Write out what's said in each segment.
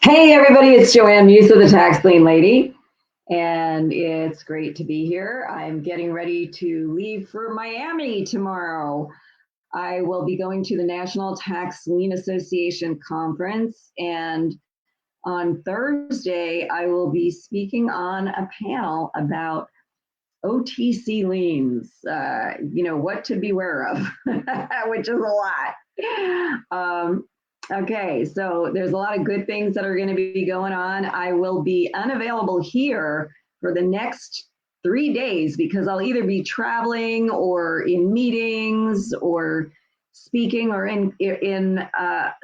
Hey everybody, it's Joanne Musa, the Tax Lien Lady, and it's great to be here. I'm getting ready to leave for Miami tomorrow. I will be going to the National Tax Lien Association conference, and on Thursday, I will be speaking on a panel about OTC liens, what to beware of, which is a lot. Okay, so there's a lot of good things that are going to be going on. I will be unavailable here for the next 3 days because I'll either be traveling or in meetings or speaking or in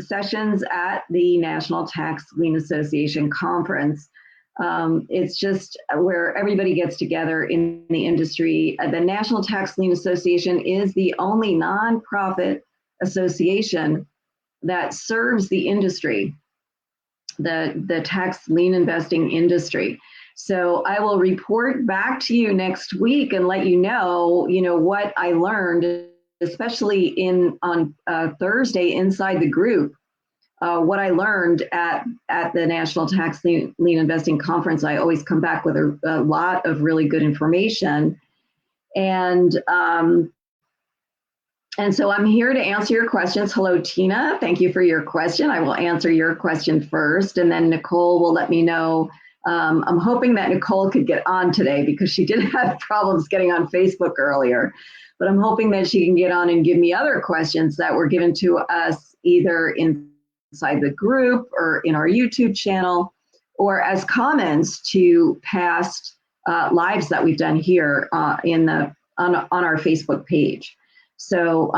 sessions at the National Tax Lien Association conference. It's just where everybody gets together in the industry. The National Tax Lien Association is the only nonprofit association that serves the industry, the tax lien investing industry. So I will report back to you next week and let you know what I learned, especially on Thursday inside the group. What I learned at the National Tax Lien Investing Conference. I always come back with a lot of really good information. And so I'm here to answer your questions. Hello, Tina. Thank you for your question. I will answer your question first, and then Nicole will let me know. I'm hoping that Nicole could get on today because she did have problems getting on Facebook earlier. But I'm hoping that she can get on and give me other questions that were given to us either inside the group or in our YouTube channel or as comments to past lives that we've done here on our Facebook page. So,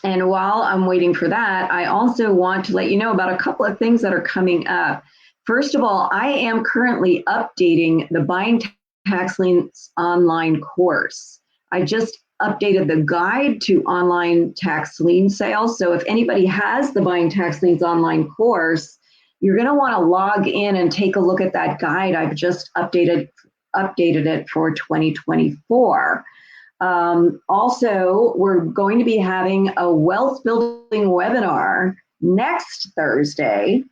and while I'm waiting for that, I also want to let you know about a couple of things that are coming up. First of all, I am currently updating the Buying Tax Liens online course. I just updated the guide to online tax lien sales. So if anybody has the Buying Tax Liens online course, you're going to want to log in and take a look at that guide. I've just updated it for 2024. Also, we're going to be having a wealth building webinar next Thursday,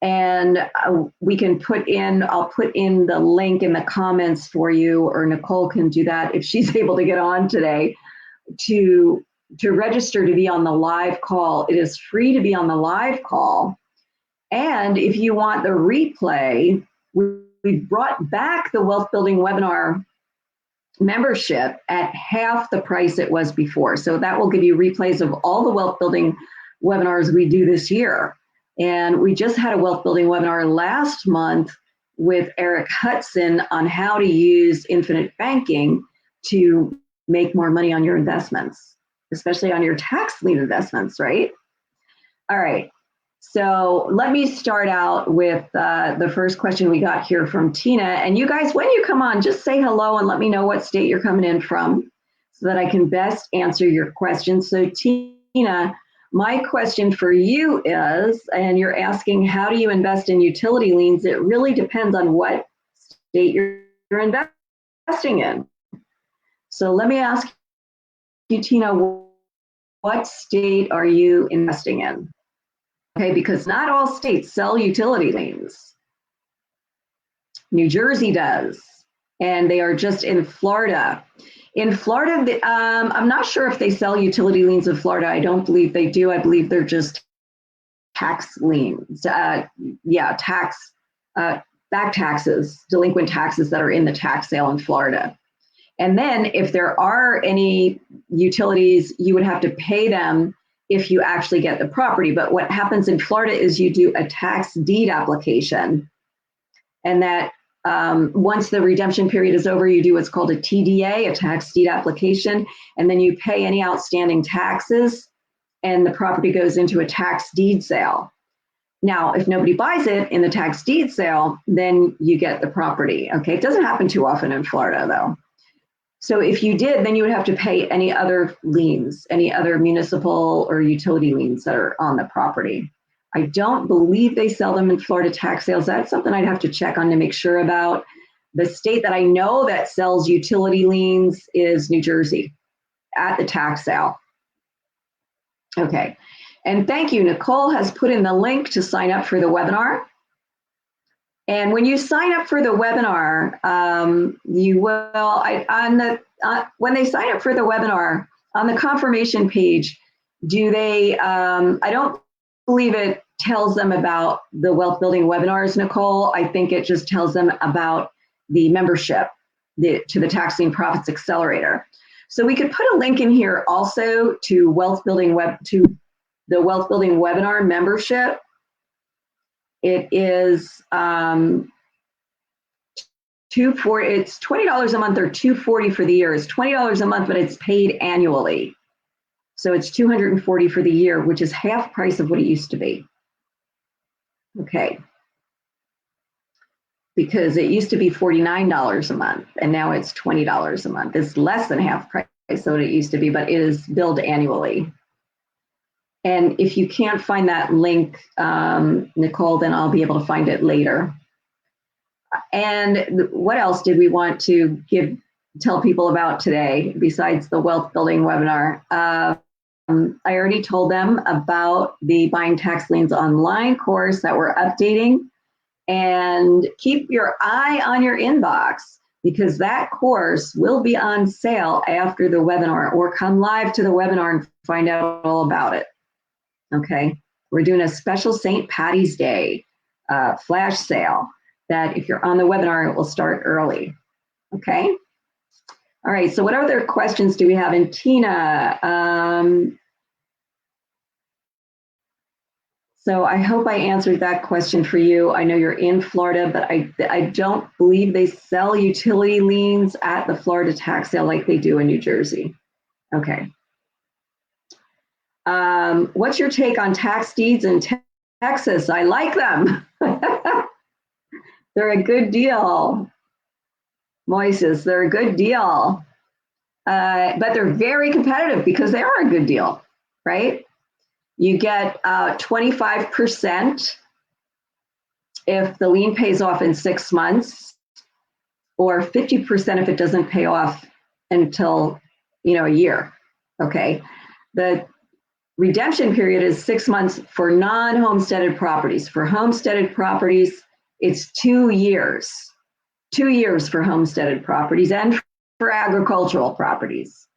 and I'll put in the link in the comments for you, or Nicole can do that if she's able to get on today, to register to be on the live call. It is free to be on the live call. And if you want the replay, we brought back the wealth building webinar membership at half the price it was before. So that will give you replays of all the wealth building webinars we do this year. And we just had a wealth building webinar last month with Eric Hudson on how to use infinite banking to make more money on your investments, especially on your tax lien investments, right? All right. So let me start out with the first question we got here from Tina. And you guys, when you come on, just say hello and let me know what state you're coming in from so that I can best answer your questions. So Tina, my question for you is, and you're asking, how do you invest in utility liens? It really depends on what state you're investing in. So let me ask you, Tina, what state are you investing in? Okay, because not all states sell utility liens. New Jersey does, and they are just in Florida. In Florida, I'm not sure if they sell utility liens in Florida. I don't believe they do. I believe they're just tax liens. Back taxes, delinquent taxes that are in the tax sale in Florida. And then if there are any utilities, you would have to pay them if you actually get the property. But what happens in Florida is you do a tax deed application, and that once the redemption period is over, you do what's called a TDA, a tax deed application, and then you pay any outstanding taxes, and the property goes into a tax deed sale. Now, if nobody buys it in the tax deed sale, then you get the property. Okay, it doesn't happen too often in Florida, though. So if you did, then you would have to pay any other liens, any other municipal or utility liens that are on the property. I don't believe they sell them in Florida tax sales. That's something I'd have to check on to make sure about. The state that I know that sells utility liens is New Jersey at the tax sale. Okay, And thank you. Nicole has put in the link to sign up for the webinar. And when you sign up for the webinar, you will, when they sign up for the webinar, on the confirmation page, do they, I don't believe it tells them about the wealth building webinars, Nicole. I think it just tells them about the membership to the Tax Lien Profits Accelerator. So we could put a link in here also to the wealth building webinar membership. It is it's $20 a month or $240 for the year. It's $20 a month, but it's paid annually. So it's $240 for the year, which is half price of what it used to be. Okay. Because it used to be $49 a month, and now it's $20 a month. It's less than half price of what it used to be, but it is billed annually. And if you can't find that link, Nicole, then I'll be able to find it later. And what else did we want to tell people about today besides the wealth building webinar? I already told them about the Buying Tax Liens Online course that we're updating. And keep your eye on your inbox, because that course will be on sale after the webinar, or come live to the webinar and find out all about it. Okay, we're doing a special St. Patty's Day flash sale that if you're on the webinar, it will start early. Okay. All right, so what other questions do we have? And Tina, so I hope I answered that question for you. I know you're in Florida, but I don't believe they sell utility liens at the Florida tax sale like they do in New Jersey. Okay. What's your take on tax deeds in Texas? I like them. They're a good deal. Moises, they're a good deal. But they're very competitive because they are a good deal, right? You get 25% if the lien pays off in 6 months, or 50% if it doesn't pay off until, a year. Okay. The redemption period is 6 months for non-homesteaded properties. For homesteaded properties, it's 2 years. 2 years for homesteaded properties and for agricultural properties.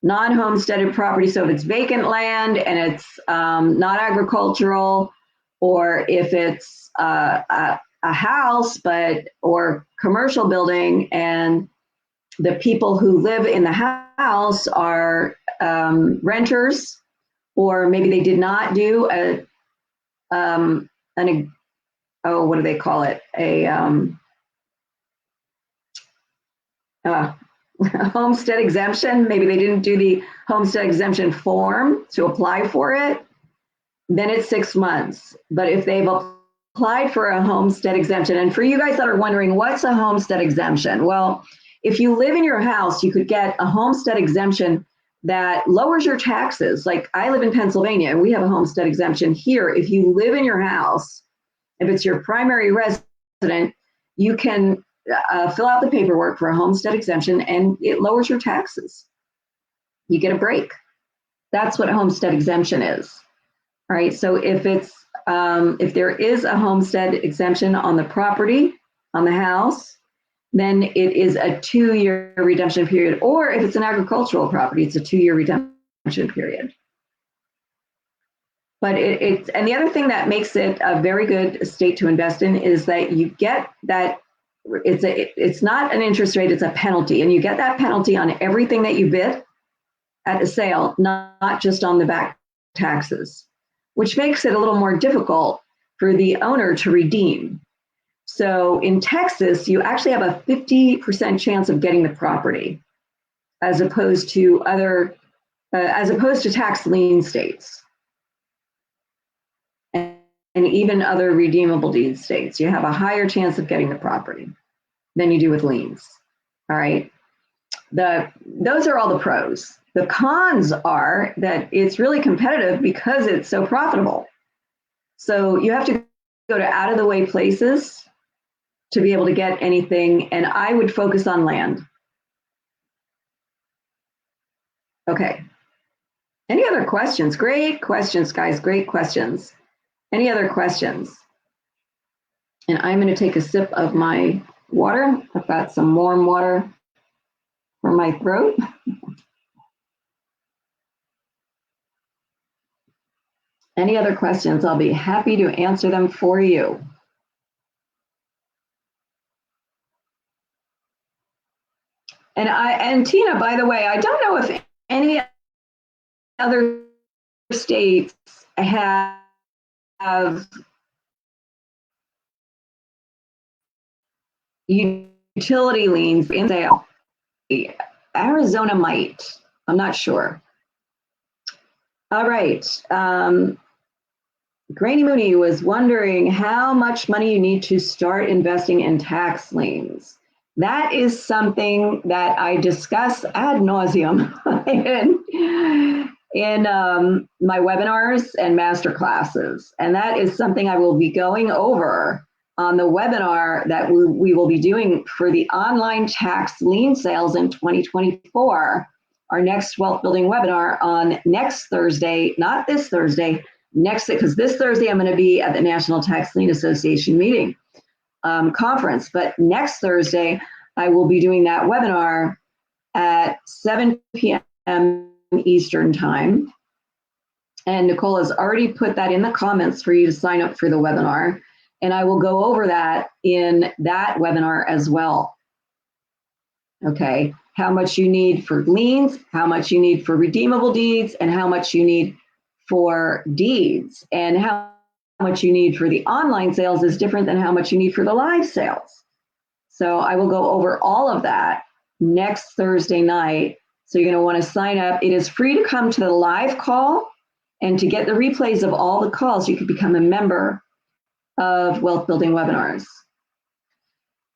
Non-homesteaded property, so if it's vacant land and it's not agricultural, or if it's a house or commercial building and the people who live in the house are renters, or maybe they did not do what do they call it? Homestead exemption. Maybe they didn't do the homestead exemption form to apply for it, then it's 6 months. But if they've applied for a homestead exemption, and for you guys that are wondering, what's a homestead exemption? Well, if you live in your house, you could get a homestead exemption that lowers your taxes. Like, I live in Pennsylvania and we have a homestead exemption here. If you live in your house, if it's your primary resident, you can fill out the paperwork for a homestead exemption and it lowers your taxes. You get a break. That's what a homestead exemption is. All right, so if there is a homestead exemption on the property, on the house, then it is a 2-year redemption period. Or if it's an agricultural property, it's a 2-year redemption period. But and the other thing that makes it a very good estate to invest in is that you get that it's not an interest rate, it's a penalty. And you get that penalty on everything that you bid at the sale, not just on the back taxes, which makes it a little more difficult for the owner to redeem. So in Texas, you actually have a 50% chance of getting the property, as opposed to tax lien states. And even other redeemable deed states, you have a higher chance of getting the property than you do with liens. All right. Those are all the pros. The cons are that it's really competitive because it's so profitable. So you have to go to out of the way places to be able to get anything. And I would focus on land. Okay. Any other questions? Great questions, guys. Great questions. Any other questions? And I'm going to take a sip of my water. I've got some warm water for my throat. Any other questions? I'll be happy to answer them for you. And Tina, by the way, I don't know if any other states have utility liens in sale. Arizona might. I'm not sure. All right. Granny Mooney was wondering how much money you need to start investing in tax liens. That is something that I discuss ad nauseum in my webinars and master classes. And that is something I will be going over on the webinar that we will be doing for the online tax lien sales in 2024. Our next wealth building webinar on next Thursday, not this Thursday, next, because this Thursday I'm going to be at the National Tax Lien Association meeting conference, but next Thursday I will be doing that webinar at 7 p.m. Eastern time. And Nicole has already put that in the comments for you to sign up for the webinar. And I will go over that in that webinar as well. Okay, how much you need for liens, how much you need for redeemable deeds, and how much you need for deeds, and how much you need for the online sales is different than how much you need for the live sales. So I will go over all of that next Thursday night. So you're going to want to sign up. It is free to come to the live call, and to get the replays of all the calls, you could become a member of Wealth Building Webinars.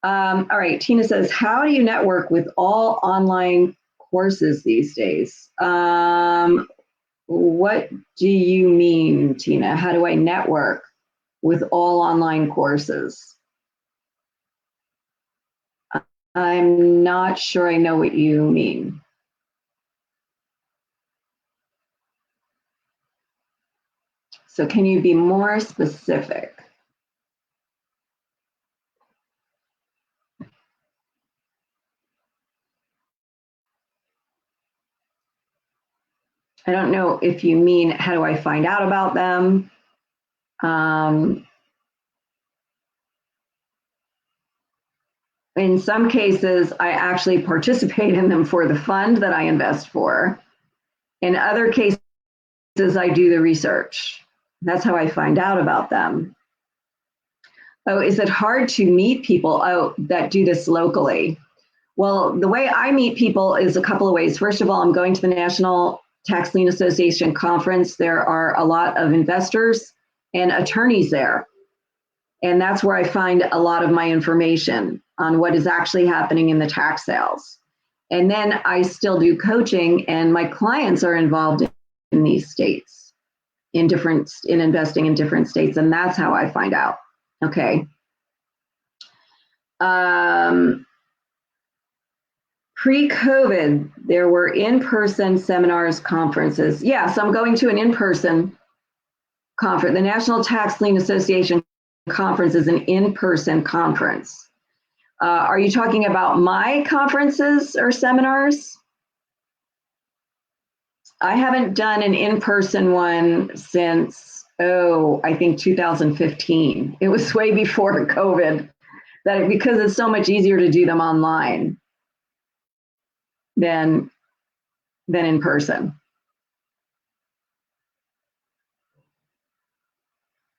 All right, Tina says, how do you network with all online courses these days? What do you mean, Tina? How do I network with all online courses? I'm not sure I know what you mean. So can you be more specific? I don't know if you mean, how do I find out about them? In some cases, I actually participate in them for the fund that I invest for. In other cases, I do the research. That's how I find out about them. Oh, is it hard to meet people that do this locally? Well, the way I meet people is a couple of ways. First of all, I'm going to the National Tax Lien Association conference. There are a lot of investors and attorneys there. And that's where I find a lot of my information on what is actually happening in the tax sales. And then I still do coaching, and my clients are involved in these states, in investing in different states. And that's how I find out. Okay. Pre-COVID, there were in-person seminars, conferences. Yes, I'm going to an in-person conference. The National Tax Lien Association conference is an in-person conference. Are you talking about my conferences or seminars? I haven't done an in-person one since, I think 2015. It was way before COVID, because it's so much easier to do them online than in person.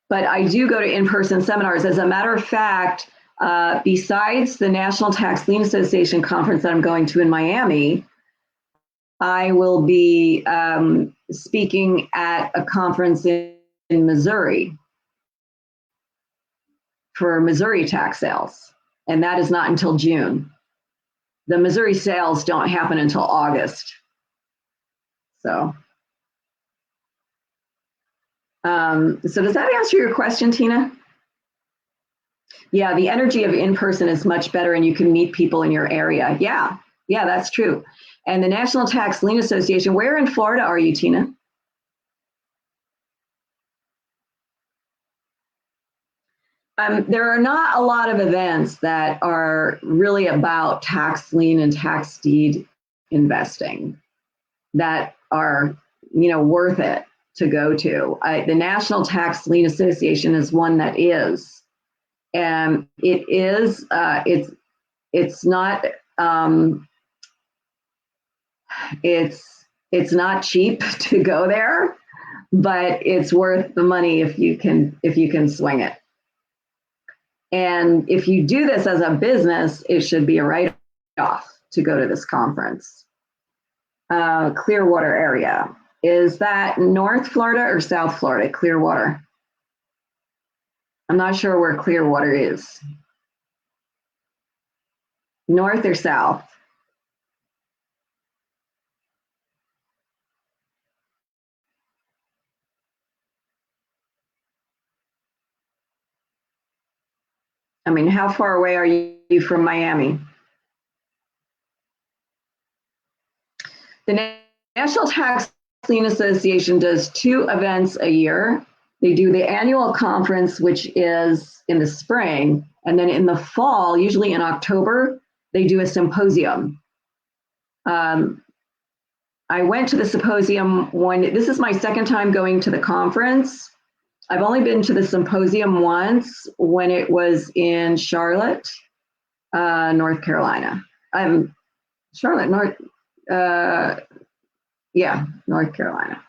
But I do go to in-person seminars. As a matter of fact, besides the National Tax Lien Association conference that I'm going to in Miami, I will be speaking at a conference in Missouri for Missouri tax sales, and that is not until June. The Missouri sales don't happen until August. So does that answer your question, Tina? Yeah, the energy of in-person is much better, and you can meet people in your area. Yeah, that's true. And the National Tax Lien Association, where in Florida are you, Tina? There are not a lot of events that are really about tax lien and tax deed investing that are, worth it to go to. The National Tax Lien Association is one that is, and it is. It's not. It's not cheap to go there, but it's worth the money if you can swing it. And if you do this as a business, it should be a write-off to go to this conference. Clearwater area. Is that North Florida or South Florida? Clearwater. I'm not sure where Clearwater is. North or south? I mean, how far away are you from Miami? The National Tax Lien Association does 2 events a year. They do the annual conference, which is in the spring, and then in the fall, usually in October, they do a symposium. I went to the symposium this is my second time going to the conference. I've only been to the symposium once when it was in Charlotte, North Carolina. Charlotte, North Carolina.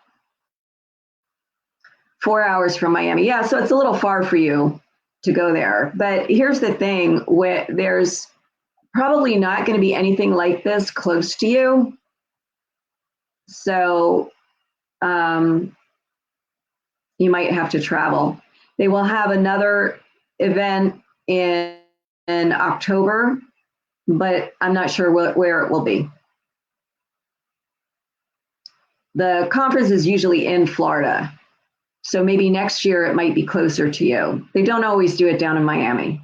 4 hours from Miami. Yeah, so it's a little far for you to go there. But here's the thing, there's probably not going to be anything like this close to you. So you might have to travel. They will have another event in October, but I'm not sure where it will be. The conference is usually in Florida, so maybe next year it might be closer to you. They don't always do it down in Miami.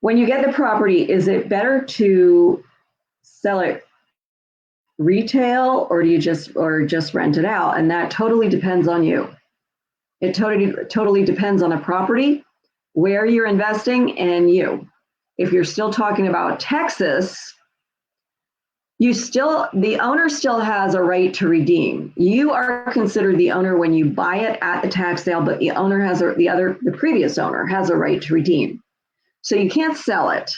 When you get the property, is it better to sell it retail or do you just rent it out? And that totally depends on you. It totally depends on the property, where you're investing, and you. If you're still talking about Texas, the owner still has a right to redeem. You are considered the owner when you buy it at the tax sale, but the owner the previous owner has a right to redeem. So you can't sell it.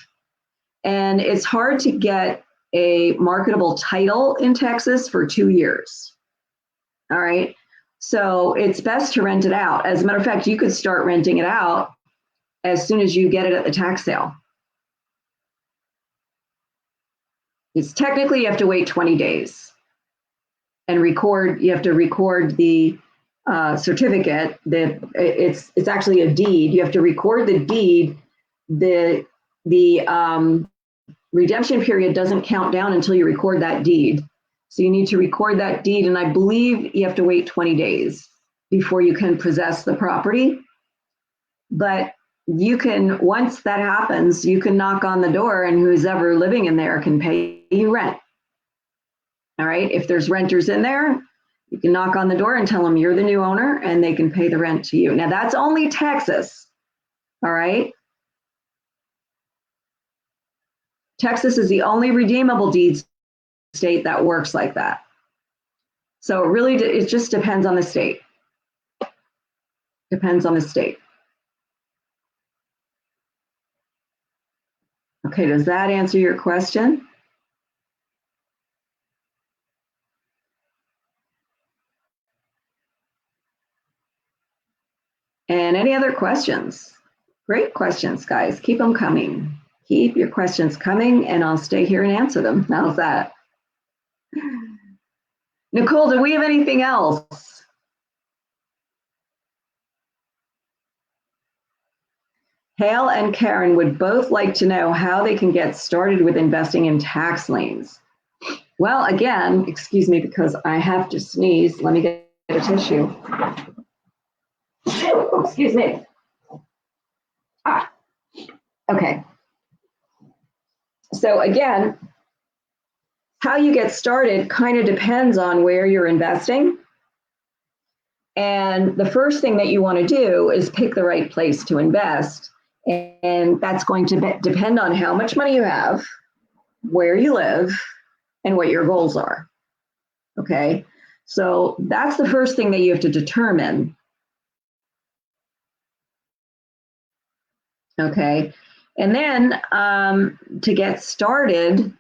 And it's hard to get a marketable title in Texas for 2 years. All right. So it's best to rent it out. As a matter of fact, you could start renting it out as soon as you get it at the tax sale. It's technically you have to wait 20 days and you have to record the certificate that it's actually a deed. You have to record the deed. The redemption period doesn't count down until you record that deed. So you need to record that deed, and I believe you have to wait 20 days before you can possess the property. But once that happens, you can knock on the door and who's ever living in there can pay you rent. All right, if there's renters in there, you can knock on the door and tell them you're the new owner and they can pay the rent to you. Now that's only Texas, all right? Texas is the only redeemable deeds state that works like that. So it just depends on the state. Depends on the state. Okay, does that answer your question? And any other questions? Great questions, guys. Keep them coming. Keep your questions coming and I'll stay here and answer them. How's that? Nicole, do we have anything else? Hale and Karen would both like to know how they can get started with investing in tax liens. Well, again, excuse me because I have to sneeze. Let me get a tissue. Oh, excuse me. Okay. So again, how you get started kind of depends on where you're investing And the first thing that you want to do is pick the right place to invest. And that's going to depend on how much money you have, where you live, and what your goals are. Okay. So that's the first thing that you have to determine. Okay. And then to get started,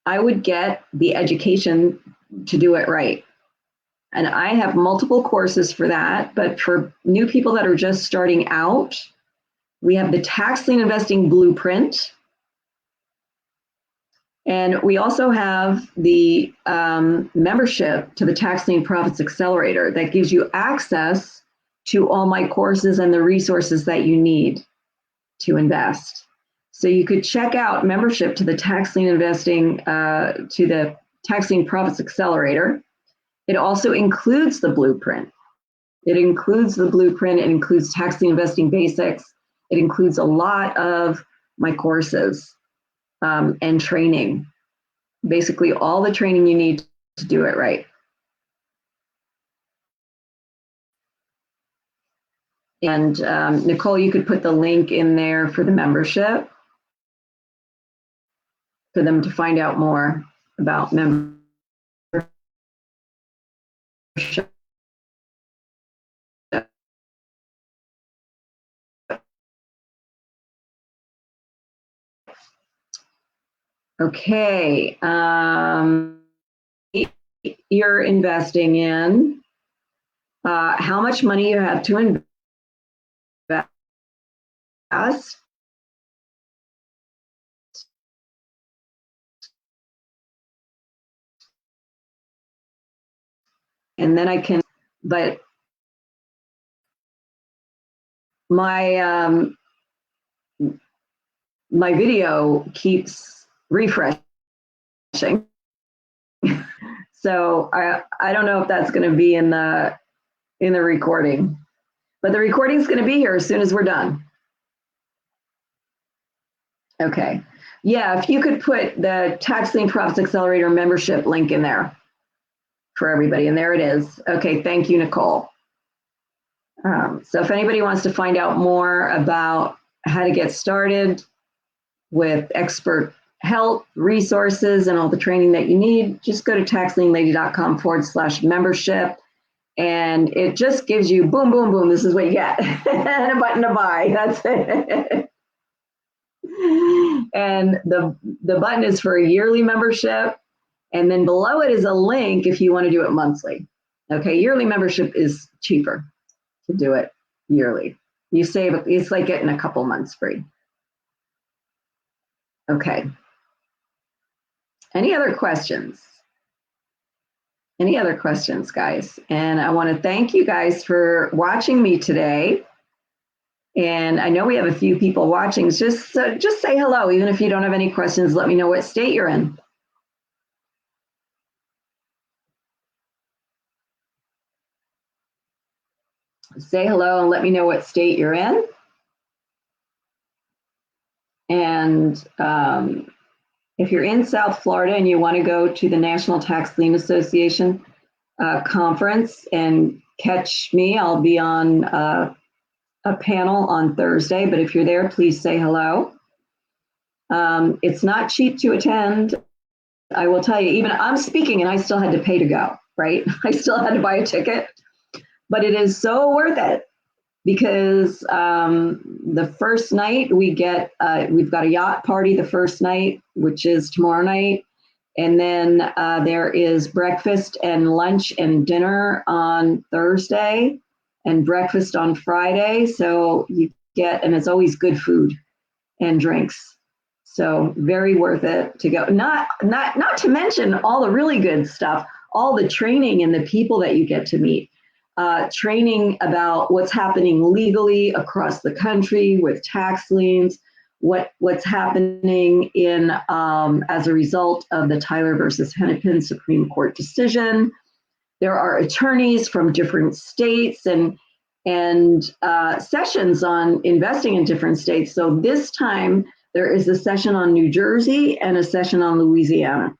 I would get the education to do it right. And I have multiple courses for that, but for new people that are just starting out, we have the Tax Lien Investing Blueprint. And we also have the membership to the Tax Lien Profits Accelerator that gives you access to all my courses and the resources that you need to invest. So you could check out membership to the Tax Lien Investing, to the Tax Lien Profits Accelerator. It also includes the blueprint. It includes the blueprint. It includes Tax Lien Investing Basics. It includes a lot of my courses and training. Basically, all the training you need to do it right. And Nicole, you could put the link in there for the membership for them to find out more about membership. Okay, you're investing in, how much money you have to invest, and then I can, but my my video keeps refreshing. So I don't know if that's going to be in the recording, but the recording is going to be here as soon as we're done. Okay. Yeah, if you could put the Tax Lien Profits Accelerator membership link in there for everybody, and there it is. Okay, thank you, Nicole. So if anybody wants to find out more about how to get started with expert help, resources, and all the training that you need, just go to taxlienlady.com/membership. And it just gives you boom, boom, boom. This is what you get, and a button to buy. That's it. And the button is for a yearly membership. And then below it is a link if you want to do it monthly. Okay, yearly membership is cheaper to do it yearly. You save, it's like getting a couple months free. Okay. Any other questions? Any other questions, guys? And I want to thank you guys for watching me today. And I know we have a few people watching. Just say hello, even if you don't have any questions. Let me know what state you're in. Say hello and let me know what state you're in. And if you're in South Florida and you want to go to the National Tax Lien Association conference and catch me, I'll be on a panel on Thursday. But if you're there, please say hello. It's not cheap to attend. I will tell you, even I'm speaking and I still had to pay to go, right? I still had to buy a ticket, but it is so worth it because the first night we've got a yacht party the first night, which is tomorrow night. And then there is breakfast and lunch and dinner on Thursday and breakfast on Friday. So you get, and it's always good food and drinks. So very worth it to go. Not to mention all the really good stuff, all the training and the people that you get to meet. Training about what's happening legally across the country with tax liens, what's happening in as a result of the Tyler versus Hennepin Supreme Court decision. There are attorneys from different states and sessions on investing in different states. So this time there is a session on New Jersey and a session on Louisiana.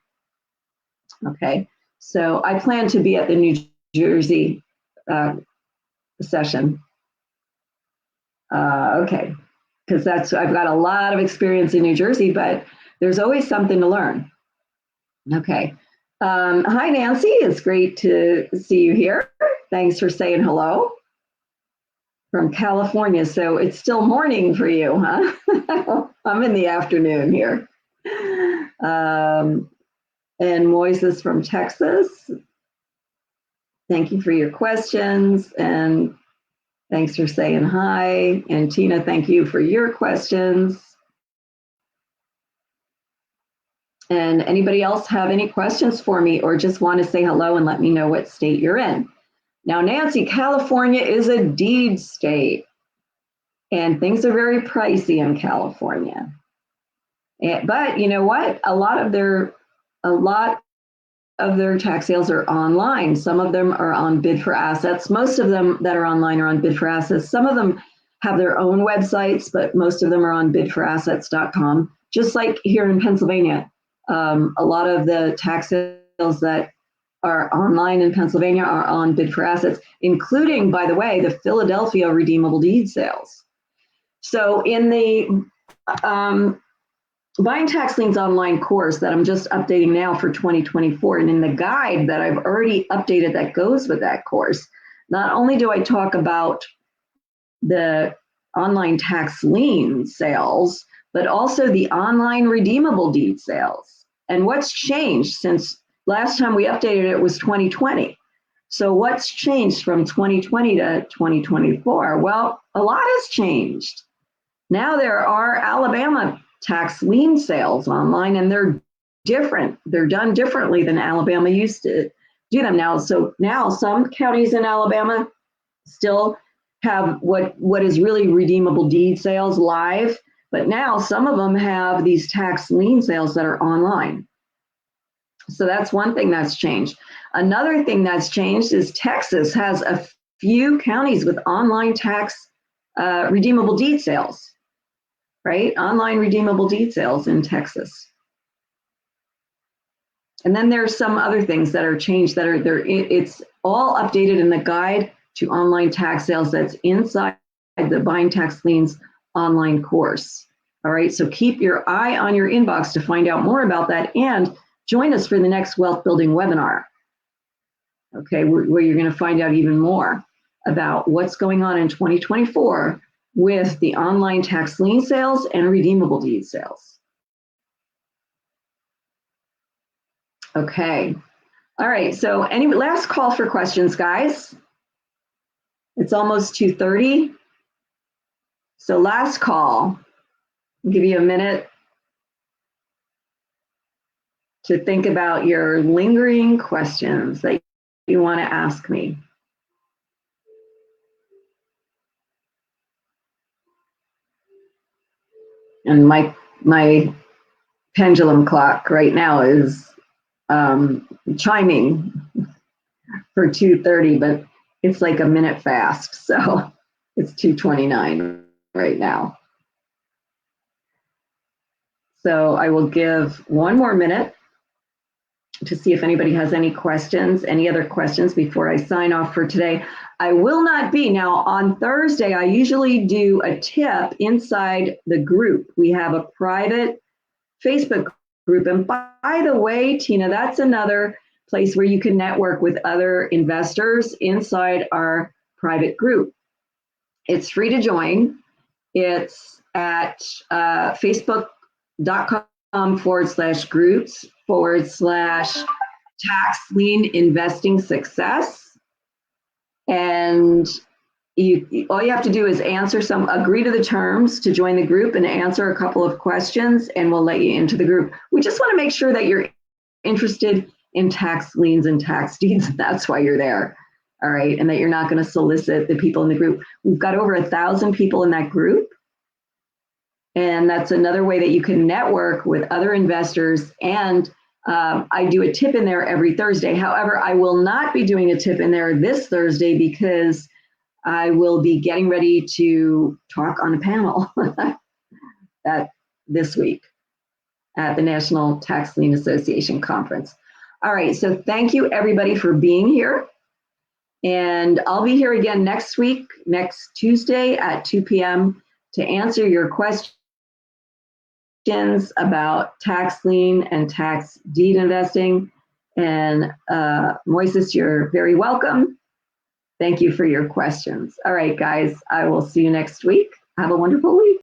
Okay, so I plan to be at the New Jersey session. Okay, because I've got a lot of experience in New Jersey, but there's always something to learn. Okay. Hi, Nancy. It's great to see you here. Thanks for saying hello from California. So it's still morning for you, huh? I'm in the afternoon here. And Moises from Texas. Thank you for your questions. And thanks for saying hi. And Tina, thank you for your questions. And anybody else have any questions for me or just want to say hello and let me know what state you're in? Now, Nancy, California is a deed state, and things are very pricey in California. But you know what? A lot of their tax sales are online. Some of them are on Bid for Assets. Most of them that are online are on Bid for Assets. Some of them have their own websites, but most of them are on bidforassets.com. Just like here in Pennsylvania, a lot of the tax sales that are online in Pennsylvania are on Bid for Assets, including, by the way, the Philadelphia redeemable deed sales. So in the Buying Tax Liens online course that I'm just updating now for 2024, and in the guide that I've already updated that goes with that course, not only do I talk about the online tax lien sales, but also the online redeemable deed sales. And what's changed since last time we updated it was 2020. So what's changed from 2020 to 2024? Well, a lot has changed. Now there are Alabama tax lien sales online, and they're different. They're done differently than Alabama used to do them now. So now some counties in Alabama still have what is really redeemable deed sales live, but now some of them have these tax lien sales that are online. So that's one thing that's changed. Another thing that's changed is Texas has a few counties with online tax redeemable deed sales. Right? Online redeemable deed sales in Texas. And then there's some other things that are changed that are there. It's all updated in the guide to online tax sales that's inside the Buying Tax Liens online course. All right, so keep your eye on your inbox to find out more about that and join us for the next wealth building webinar. Okay, where you're going to find out even more about what's going on in 2024 with the online tax lien sales and redeemable deed sales. Okay. All right. So any last call for questions, guys? It's almost 2:30. So last call. I'll give you a minute to think about your lingering questions that you want to ask me. And my pendulum clock right now is chiming for 2:30, but it's like a minute fast, so it's 2:29 right now. So I will give one more minute to see if anybody has any questions, any other questions before I sign off for today. I will not be. Now, on Thursday, I usually do a tip inside the group. We have a private Facebook group. And by the way, Tina, that's another place where you can network with other investors inside our private group. It's free to join. It's at facebook.com/groups/tax lien investing success. And all you have to do is agree to the terms to join the group and answer a couple of questions, and we'll let you into the group. We just want to make sure that you're interested in tax liens and tax deeds. That's why you're there. All right. And that you're not going to solicit the people in the group. We've got over 1,000 people in that group. And that's another way that you can network with other investors. And I do a tip in there every Thursday. However, I will not be doing a tip in there this Thursday because I will be getting ready to talk on a panel this week at the National Tax Lien Association Conference. All right, so thank you everybody for being here. And I'll be here again next week, next Tuesday at 2 p.m. to answer your questions about tax lien and tax deed investing. And Moises, you're very welcome. Thank you for your questions. All right, guys, I will see you next week. Have a wonderful week.